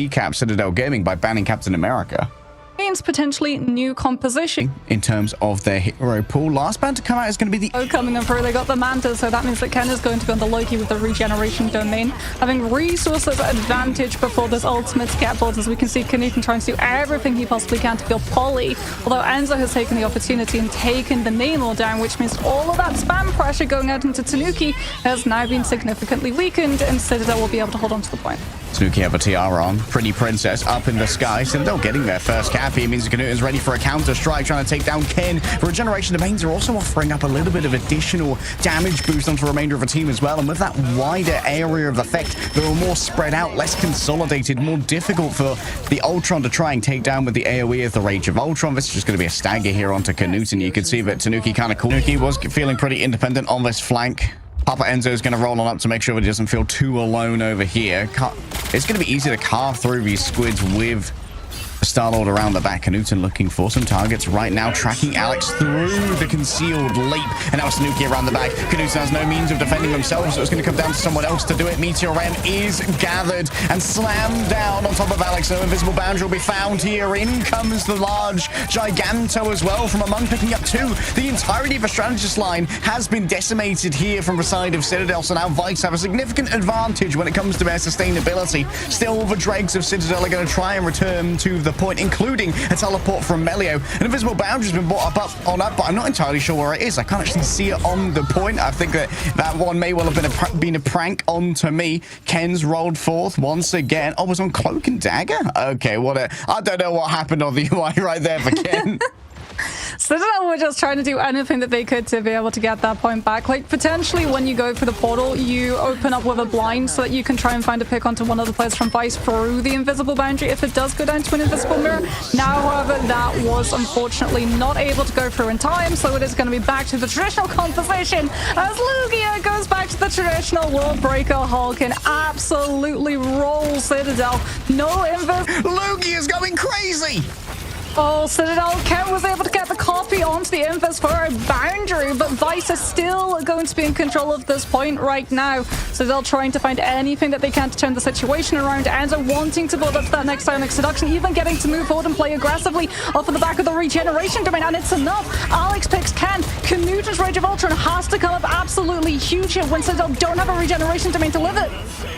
kneecap Citadel Gaming by banning Captain America. Means potentially new composition In terms of their hero pool, last band to come out is going to be the coming in through. They got the Manta, so that means that Ken is going to be on the Loki with the regeneration domain, having resources advantage before this ultimate scatboard. As we can see, Knuten trying to do everything he possibly can to kill Polly, although Enzo has taken the opportunity and taken the Namor down, which means all of that spam pressure going out into Tanuki has now been significantly weakened, and Citadel will be able to hold on to the point. Tanuki have a tiara on. Pretty Princess up in the sky. Citadel getting their first cap. It means Knuten's ready for a counter strike, trying to take down Ken. Regeneration domains are also offering up a little bit of additional damage boost onto the remainder of the team as well. And with that wider area of effect, they're more spread out, less consolidated, more difficult for the Ultron to try and take down with the AoE of the Rage of Ultron. This is just going to be a stagger here onto Knuten. You can see that Tanuki kind of cool. Tanuki was feeling pretty independent on this flank. Papa Enzo is going to roll on up to make sure that he doesn't feel too alone over here. It's going to be easy to carve through these squids with Star-Lord around the back. Knuten looking for some targets right now, tracking Alex through the concealed leap. And now Tanuki around the back. Knuten has no means of defending himself, so it's going to come down to someone else to do it. Meteor Ram is gathered and slammed down on top of Alex. No invisible boundary will be found here. In comes the large Giganto as well from among, picking up two. The entirety of the strategist line has been decimated here from the side of Citadel, so now Vice have a significant advantage when it comes to their sustainability. Still, the dregs of Citadel are going to try and return to the point, including a teleport from Melio. An invisible boundary has been brought up, but I'm not entirely sure where it is. I can't actually see it on the point. I think that one may well have been a prank onto me. Ken's rolled forth once again. Oh, it was on Cloak and Dagger? Okay, I don't know what happened on the UI right there for Ken. Citadel were just trying to do anything that they could to be able to get that point back. Like, potentially when you go for the portal, you open up with a blind so that you can try and find a pick onto one of the players from Vice through the invisible boundary if it does go down to an invisible mirror. Now, however, that was unfortunately not able to go through in time, so it is going to be back to the traditional composition as Lugia goes back to the traditional World Breaker Hulk and absolutely rolls Citadel. No invis. Lugia's going crazy! Oh, Citadel, Ken was able to get the copy onto the Invis for a boundary, but Vice is still going to be in control of this point right now. Citadel trying to find anything that they can to turn the situation around. Enzo wanting to build up to that next Ionic Seduction, even getting to move forward and play aggressively off of the back of the regeneration domain, and it's enough. Alex picks Ken. Knuten's Rage of Ultron has to come up absolutely huge here when Citadel don't have a regeneration domain to live it.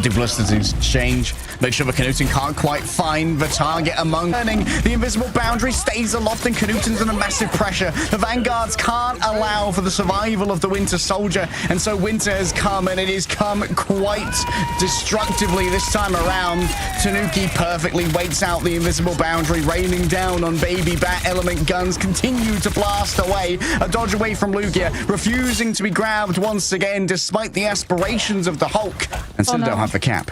Duplicities change. Make sure that Knuten can't quite find the target among turning. The invisible boundary stays aloft and Knuten's under massive pressure. The Vanguards can't allow for the survival of the Winter Soldier, and so Winter has come, and it has come quite destructively this time around. Tanuki perfectly waits out the invisible boundary, raining down on Baby Bat. Element guns continue to blast away. A dodge away from Lugia, refusing to be grabbed once again despite the aspirations of the Hulk. And Citadel have the cap.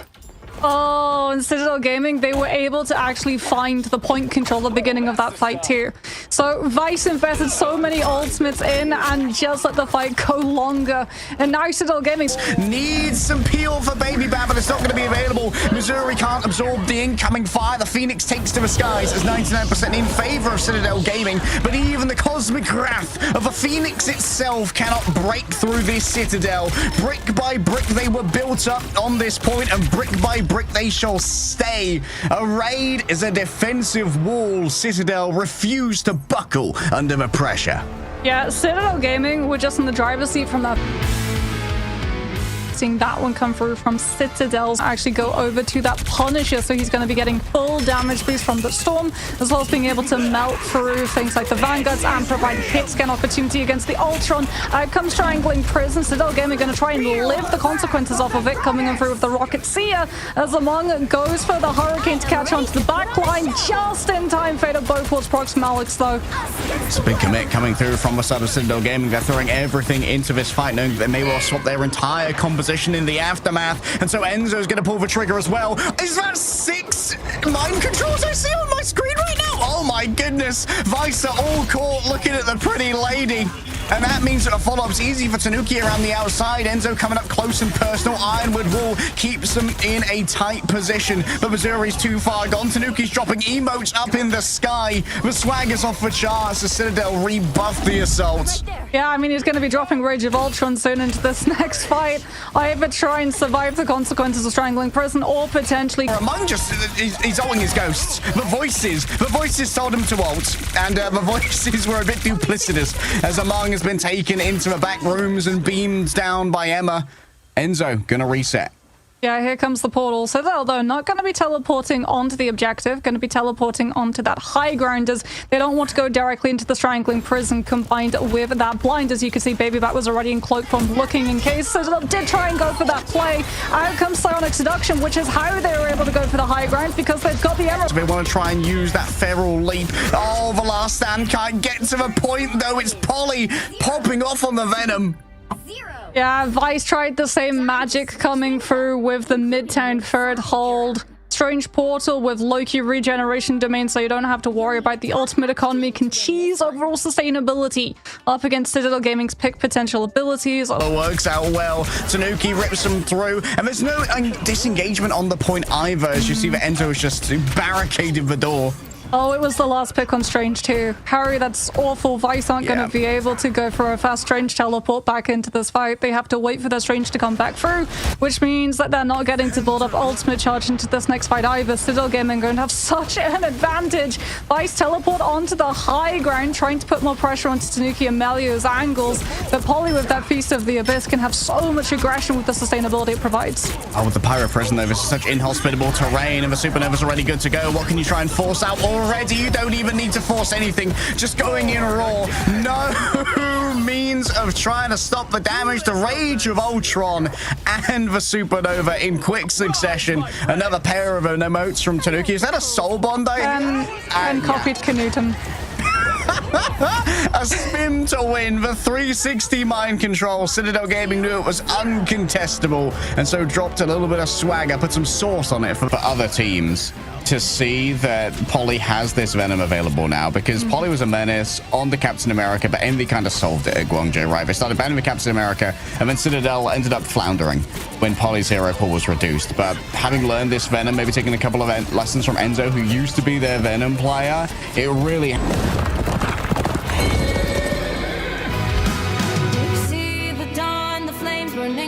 Oh, in Citadel Gaming, they were able to actually find the point control at the beginning of that fight too. So Vice invested so many ultimates in and just let the fight go longer. And now Citadel Gaming needs some peel for Baby Bat, but it's not going to be available. Missouri can't absorb the incoming fire. The Phoenix takes to the skies as 99% in favor of Citadel Gaming, but even the cosmic wrath of the Phoenix itself cannot break through this Citadel. Brick by brick, they were built up on this point, and brick by brick they shall stay. A raid is a defensive wall. Citadel refused to buckle under the pressure. Yeah, Citadel Gaming were just in the driver's seat from that. Seeing that one come through from Citadel, actually go over to that Punisher, so he's going to be getting full damage boost from the Storm, as well as being able to melt through things like the Vanguards and provide hit scan opportunity against the Ultron. Out comes Triangling Prison. Citadel Gaming going to try and live the consequences off of it, coming in through with the Rocket Seer, as Among goes for the Hurricane to catch onto the back line just in time. Faded both towards Prox from Alex, though. It's a big commit coming through from the side of Citadel Gaming. They're throwing everything into this fight, knowing that they may well swap their entire composition in the aftermath, and so Enzo's going to pull the trigger as well. Is that 6 mind controls I see on my screen right now? Oh my goodness. Vice are all caught looking at the pretty lady. And that means that a follow-up's easy for Tanuki around the outside. Enzo coming up close and personal. Ironwood Wall keeps them in a tight position. But Missouri's too far gone. Tanuki's dropping emotes up in the sky. The swagger's off the charts. The Citadel rebuffed the assault. Yeah, I mean, he's going to be dropping Rage of Ultron soon into this next fight. Either try and survive the consequences of strangling prison or potentially... Among just, he's ulting his ghosts. The voices told him to ult. And the voices were a bit duplicitous as Among has been taken into the back rooms and beamed down by Emma. Enzo gonna reset. Yeah, here comes the portal. Citadel, though, not going to be teleporting onto the objective, going to be teleporting onto that high ground as they don't want to go directly into the strangling prison combined with that blind. As you can see, Baby Bat was already in cloak form looking in case Citadel did try and go for that play. Out comes Psionic Seduction, which is how they were able to go for the high ground because they've got the emerald. They want to try and use that feral leap. Oh, the last stand can't get to the point, though. It's Polly popping off on the Venom. Yeah, Vice tried the same magic coming through with the Midtown third hold. Strange portal with Loki regeneration domain, so you don't have to worry about the ultimate economy. Can cheese overall sustainability up against Citadel Gaming's pick potential abilities. It works out well. Tanuki rips them through, and there's no disengagement on the point either, as you see that Enzo has just barricaded the door. Oh, it was the last pick on Strange too. Harry, that's awful. Vice aren't going to be able to go for a fast Strange teleport back into this fight. They have to wait for their Strange to come back through, which means that they're not getting to build up ultimate charge into this next fight either. Citadel Gaming going to have such an advantage. Vice teleport onto the high ground, trying to put more pressure onto Tanuki and Melio's angles. But Polly with that Feast of the Abyss can have so much aggression with the sustainability it provides. Oh, with the Pyro Prison, though, this is such inhospitable terrain, and the Supernova's already good to go. What can you try and force out already? You don't even need to force anything. Just going in raw. No means of trying to stop the damage. The Rage of Ultron and the Supernova in quick succession. Another pair of emotes from Tanuki. Is that a soul bond? And copied Knuten. A spin to win the 360 mind control. Citadel Gaming knew it was uncontestable and so dropped a little bit of swagger, put some sauce on it for other teams to see that Polly has this Venom available now, because Polly was a menace on the Captain America, but Envy kind of solved it at Guangzhou, right? They started banning the Captain America, and then Citadel ended up floundering when Polly's hero pool was reduced. But having learned this Venom, maybe taking a couple of lessons from Enzo, who used to be their Venom player, it really...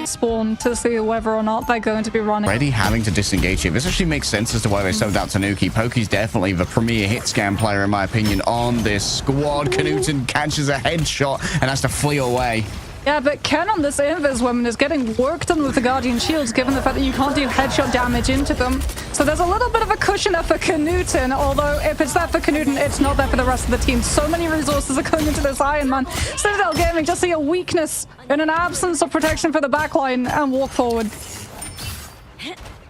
Spawn to see whether or not they're going to be running. Already having to disengage here. This actually makes sense as to why they subbed out Tanuki. Poki's definitely the premier hit scan player, in my opinion, on this squad. Knuten catches a headshot and has to flee away. Yeah, but Ken on this Invis woman is getting worked on with the Guardian Shields, given the fact that you can't do headshot damage into them. So there's a little bit of a cushion there for Knuten, although if it's there for Knuten, it's not there for the rest of the team. So many resources are going into this Iron Man. Citadel Gaming just see a weakness in an absence of protection for the backline and walk forward.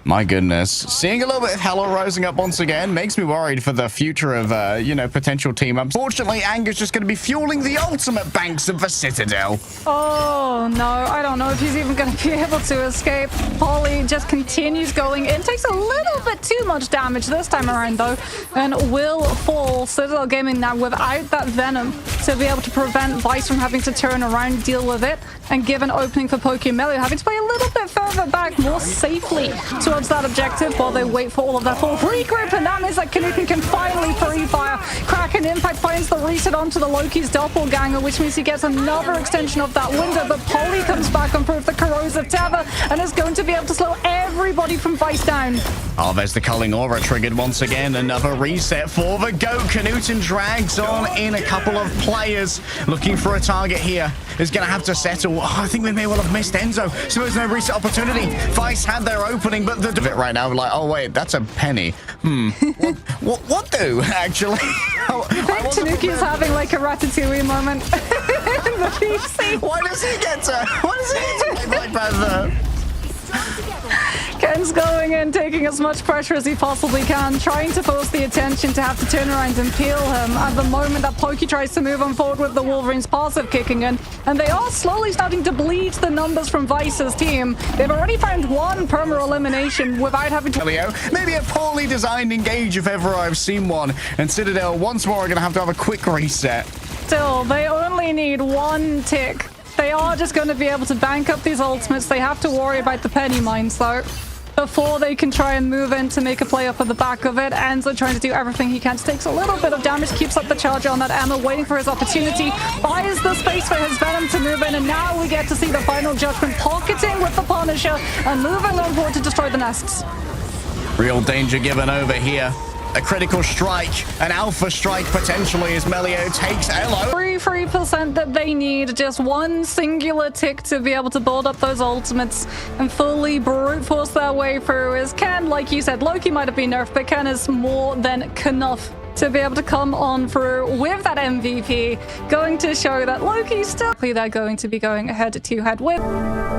My goodness. Seeing a little bit of Hello rising up once again makes me worried for the future of, you know, potential team. Unfortunately, Anger's just going to be fueling the ultimate banks of the Citadel. Oh, no. I don't know if he's even going to be able to escape. Polly just continues going in. Takes a little bit too much damage this time around, though, and will fall. Citadel Gaming now without that Venom to be able to prevent Vice from having to turn around, deal with it, and give an opening for Poki and Melio, having to play a little bit further back, more safely towards that objective while they wait for all of their full regroup, and that means that Knuten can finally pre-fire. Kraken Impact finds the reset onto the Loki's doppelganger, which means he gets another extension of that window, but Polly comes back on proof the corrosive tether and is going to be able to slow everybody from Vice down. Oh, there's the culling aura triggered once again. Another reset for the GOAT. Knuten drags on in a couple of players. Looking for a target here. Is going to have to settle. Oh, I think we may well have missed Enzo. So there's no reset opportunity. Vice had their opening, but the bit right now, we're like, oh, wait, that's a penny. What do, actually? I think Tanuki's having like a Ratatouille moment in the PC. Why does he get to play Black Panther? Ken's going in, taking as much pressure as he possibly can, trying to force the attention to have to turn around and peel him at the moment that Poki tries to move on forward with the Wolverine's passive kicking in. And they are slowly starting to bleed the numbers from Vice's team. They've already found one perma-elimination without having to... Maybe a poorly designed engage if ever I've seen one. And Citadel once more are going to have a quick reset. still, they only need one tick. They are just going to be able to bank up these ultimates. They have to worry about the penny mines, though, before they can try and move in to make a play up at the back of it. Enzo trying to do everything he can. Takes a little bit of damage, keeps up the charge on that Emma, waiting for his opportunity, buys the space for his Venom to move in, and now we get to see the final judgment, pocketing with the Punisher and moving on board to destroy the nests. Real danger given over here. A critical strike, an alpha strike potentially as Melio takes Elo. 3% that they need, just one singular tick to be able to build up those ultimates and fully brute force their way through. Is Ken, like you said, Loki might have been nerfed, but Ken is more than enough to be able to come on through with that MVP, going to show that Loki's still they're going to be going head-to-head with.